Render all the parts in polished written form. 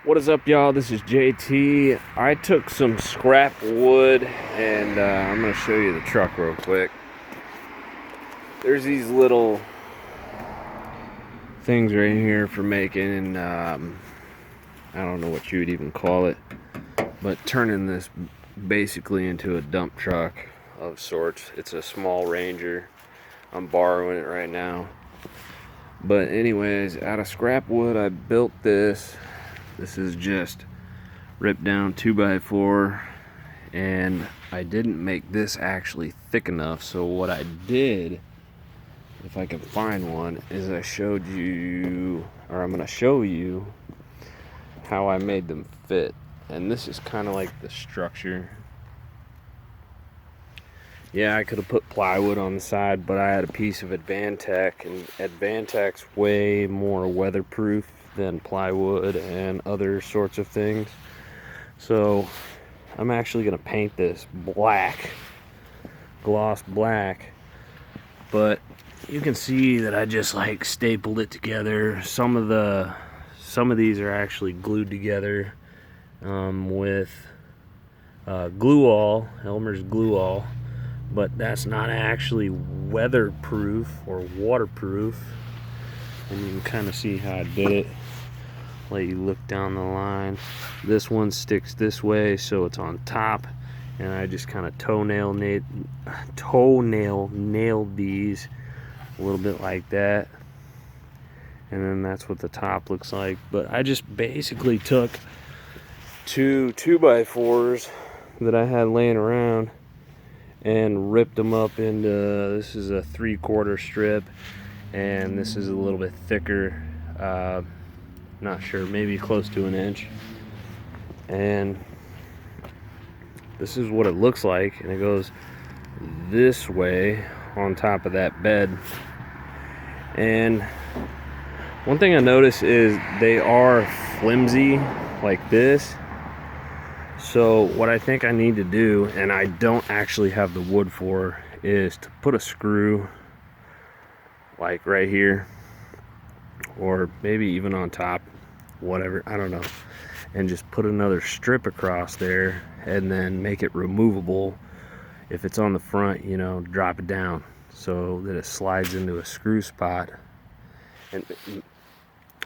What is up, y'all? This is JT. I took some scrap wood and I'm going to show you the truck real quick. There's these little things right here for making, I don't know what you would even call it, but turning this basically into a dump truck of sorts. It's a small Ranger. I'm borrowing it right now. But anyways, out of scrap wood, I built this. This is just ripped down 2x4, and I didn't make this actually thick enough. So what I did, if I can find one, is I showed you, or I'm gonna show you how I made them fit. And this is kind of like the structure. Yeah, I could have put plywood on the side, but I had a piece of Advantech, and Advantech's way more weatherproof than plywood and other sorts of things. So I'm actually gonna paint this black, gloss black, but you can see that I just like stapled it together. Some of these are actually glued together with glue-all, Elmer's glue-all, but that's not actually weatherproof or waterproof. And you can kind of see how I did it. Let you look down the line. This one sticks this way, so it's on top, and I just kind of toenail nailed these a little bit like that, and then that's what the top looks like. But I just basically took two 2x4s that I had laying around and ripped them up into, this is a 3/4 strip, and this is a little bit thicker, not sure, maybe close to an inch, and this is what it looks like. And it goes this way on top of that bed. And one thing I noticed is they are flimsy like this. So what I think I need to do, and I don't actually have the wood for, is to put a screw like right here, or maybe even on top, whatever, I don't know, and just put another strip across there, and then make it removable. If it's on the front, you know, drop it down so that it slides into a screw spot, and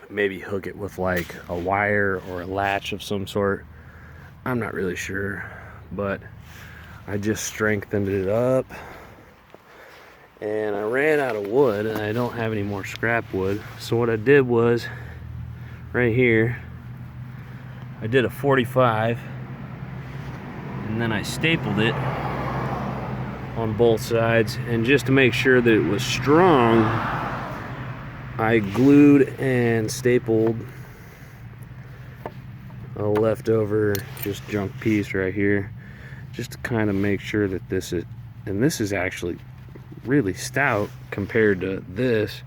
maybe hook it with like a wire or a latch of some sort. I'm not really sure, but I just strengthened it up, and I ran out of wood, and I don't have any more scrap wood. So what I did was, right here, I did a 45, and then I stapled it on both sides, and just to make sure that it was strong, I glued and stapled a leftover just junk piece right here, just to kind of make sure that this is, and this is actually really stout compared to this,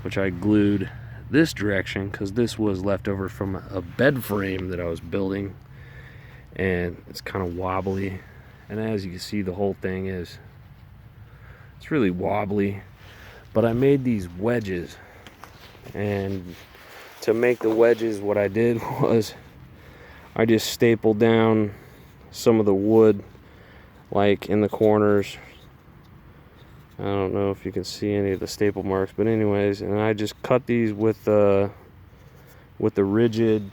which I glued this direction because this was leftover from a bed frame that I was building, and it's kind of wobbly. And as you can see, the whole thing is, it's really wobbly. But I made these wedges, and to make the wedges, what I did was I just stapled down some of the wood like in the corners. I don't know if you can see any of the staple marks, but anyways, and I just cut these with the rigid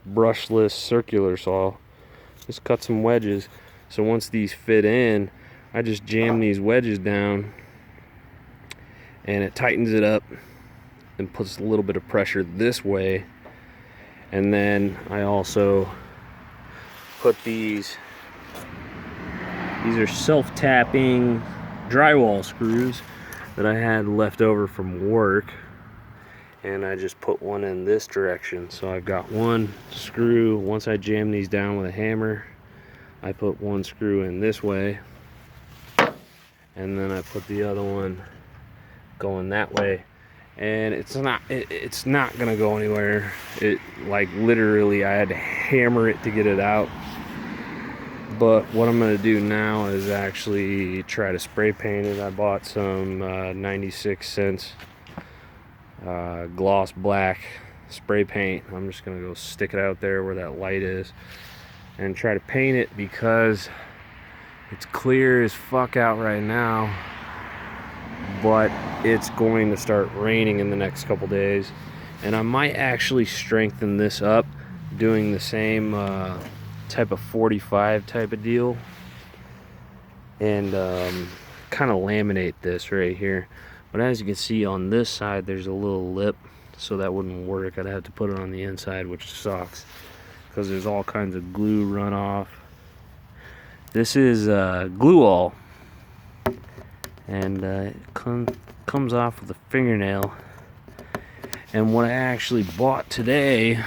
brushless circular saw. Just cut some wedges. So once these fit in, I just jam these wedges down, and it tightens it up and puts a little bit of pressure this way. And then I also put these are self-tapping drywall screws that I had left over from work, and I just put one in this direction. So I've got one screw. Once I jam these down with a hammer, I put one screw in this way, and then I put the other one going that way. And it's not gonna go anywhere. It, like, literally I had to hammer it to get it out. But what I'm gonna do now is actually try to spray paint it. I bought some 96 cents gloss black spray paint. I'm just gonna go stick it out there where that light is and try to paint it, because it's clear as fuck out right now, but it's going to start raining in the next couple days. And I might actually strengthen this up doing the same type of 45 type of deal, and kind of laminate this right here. But as you can see on this side, there's a little lip, so that wouldn't work. I'd have to put it on the inside, which sucks because there's all kinds of glue runoff. This is glue all, and it comes off with a fingernail. And what I actually bought today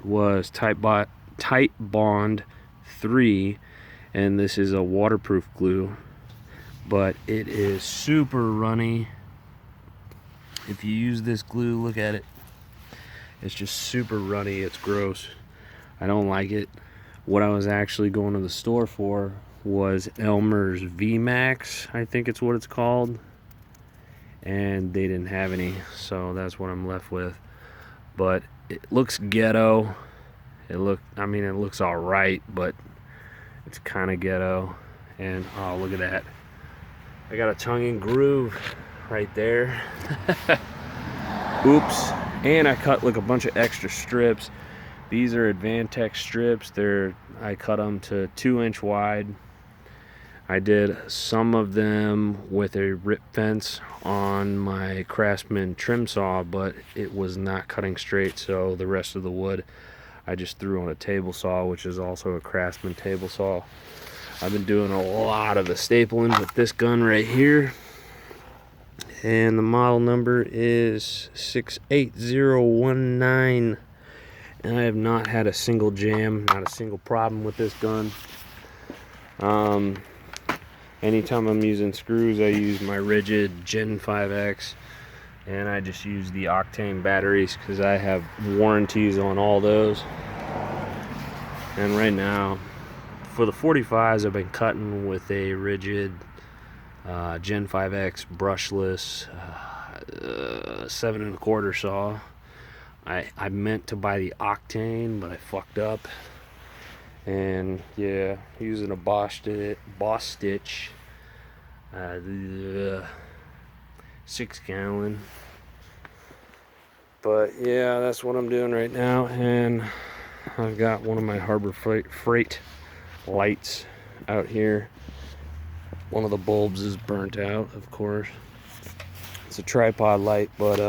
was Titebond 3, and this is a waterproof glue, but it is super runny. If you use this glue, look at it. It's just super runny. It's gross. I don't like it. What I was actually going to the store for was Elmer's VMAX, I think it's what it's called, and they didn't have any, so that's what I'm left with. But it looks ghetto. It looks all right, but it's kind of ghetto. And oh, look at that, I got a tongue and groove right there. Oops. And I cut like a bunch of extra strips. These are Advantech strips. I cut them to 2-inch wide. I did some of them with a rip fence on my Craftsman trim saw, but it was not cutting straight, so the rest of the wood I just threw on a table saw, which is also a Craftsman table saw. I've been doing a lot of the stapling with this gun right here, and the model number is 68019, and I have not had a single jam, not a single problem with this gun. Anytime I'm using screws, I use my Rigid Gen 5X, and I just use the Octane batteries because I have warranties on all those. And right now, for the 45s, I've been cutting with a Rigid Gen 5X brushless 7 1/4 saw. I meant to buy the Octane, but I fucked up. And yeah, using a Boss Stitch 6-gallon. But yeah, that's what I'm doing right now. And I've got one of my Harbor Freight lights out here. One of the bulbs is burnt out, of course. It's a tripod light, but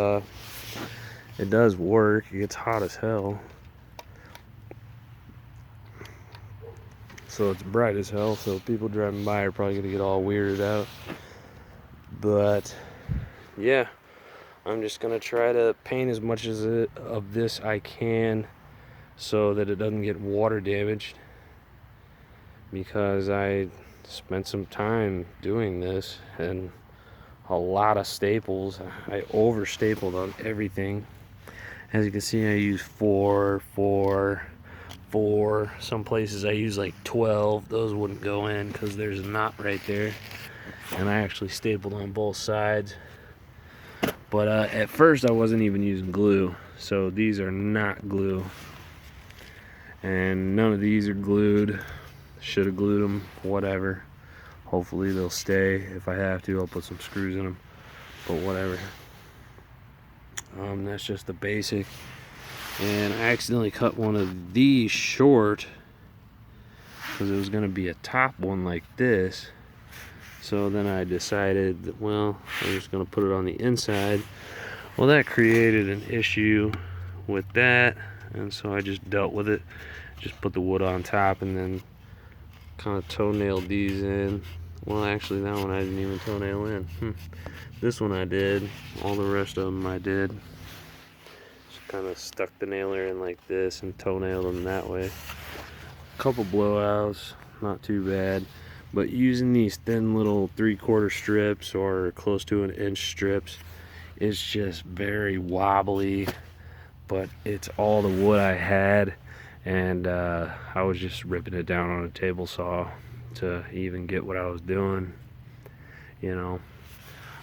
it does work. It gets hot as hell. So it's bright as hell, so people driving by are probably gonna get all weirded out. But yeah, I'm just gonna try to paint as much of this I can so that it doesn't get water damaged, because I spent some time doing this and a lot of staples. I over stapled on everything. As you can see, I use 4. Some places I use like 12. Those wouldn't go in because there's a knot right there, and I actually stapled on both sides. But at first I wasn't even using glue, so these are not glue, and none of these are glued. Should have glued them, whatever. Hopefully they'll stay. If I have to, I'll put some screws in them, but whatever. That's just the basic. And I accidentally cut one of these short because it was going to be a top one like this. So then I decided that, well, I'm just going to put it on the inside. Well, that created an issue with that, and so I just dealt with it. Just put the wood on top and then kind of toenailed these in. Well, actually, that one I didn't even toenail in. This one I did. All the rest of them I did. Kind of stuck the nailer in like this and toenailed them that way. A couple blowouts, not too bad. But using these thin little 3/4 strips or close to 1-inch strips, it's just very wobbly. But it's all the wood I had, and I was just ripping it down on a table saw to even get what I was doing. You know,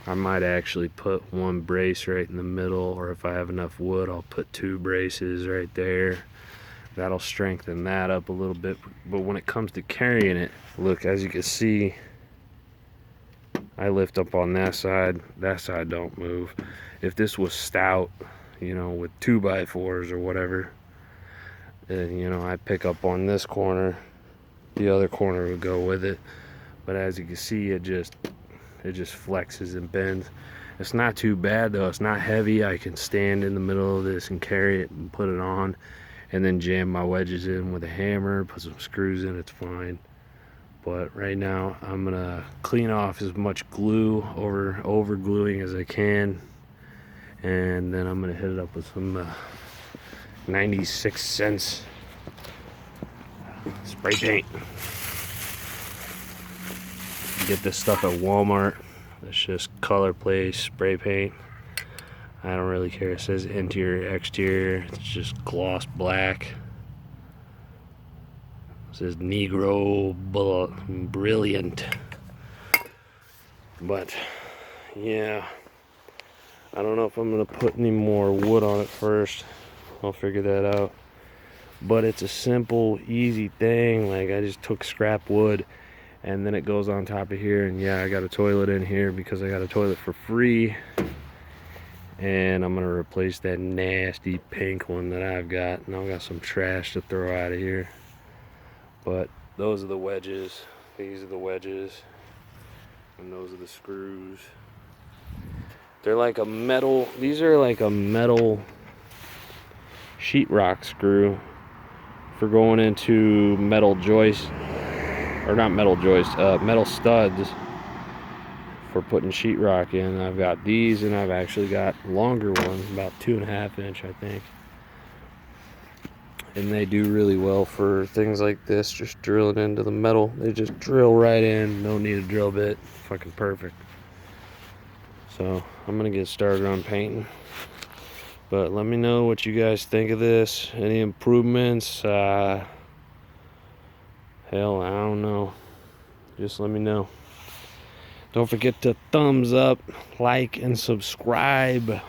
I might actually put one brace right in the middle, or if I have enough wood, I'll put 2 braces right there. That'll strengthen that up a little bit. But when it comes to carrying it, look, as you can see, I lift up on that side don't move. If this was stout, you know, with 2x4s or whatever, then, you know, I pick up on this corner, the other corner would go with it. But as you can see, it just flexes and bends. It's not too bad though. It's not heavy. I can stand in the middle of this and carry it and put it on, and then jam my wedges in with a hammer, put some screws in. It's fine. But right now I'm gonna clean off as much glue, over gluing as I can, and then I'm gonna hit it up with some 96 cents spray paint. Get this stuff at Walmart. It's just color place spray paint. I don't really care. It says interior, exterior. It's just gloss black. It says Negro Brilliant. But yeah, I don't know if I'm gonna put any more wood on it first. I'll figure that out. But it's a simple, easy thing. Like, I just took scrap wood, and then it goes on top of here, and yeah, I got a toilet in here because I got a toilet for free, and I'm gonna replace that nasty pink one that I've got. Now I got some trash to throw out of here. But those are the wedges, these are the wedges, and those are the screws. They're like a metal, these are like a metal sheetrock screw for going into metal joists, or not metal joists, metal studs for putting sheetrock in. I've got these, and I've actually got longer ones, about 2.5 inch, I think. And they do really well for things like this, just drilling into the metal. They just drill right in, don't need a drill bit. Fucking perfect. So I'm gonna get started on painting. But let me know what you guys think of this. Any improvements? Hell, I don't know. Just let me know. Don't forget to thumbs up, like, and subscribe.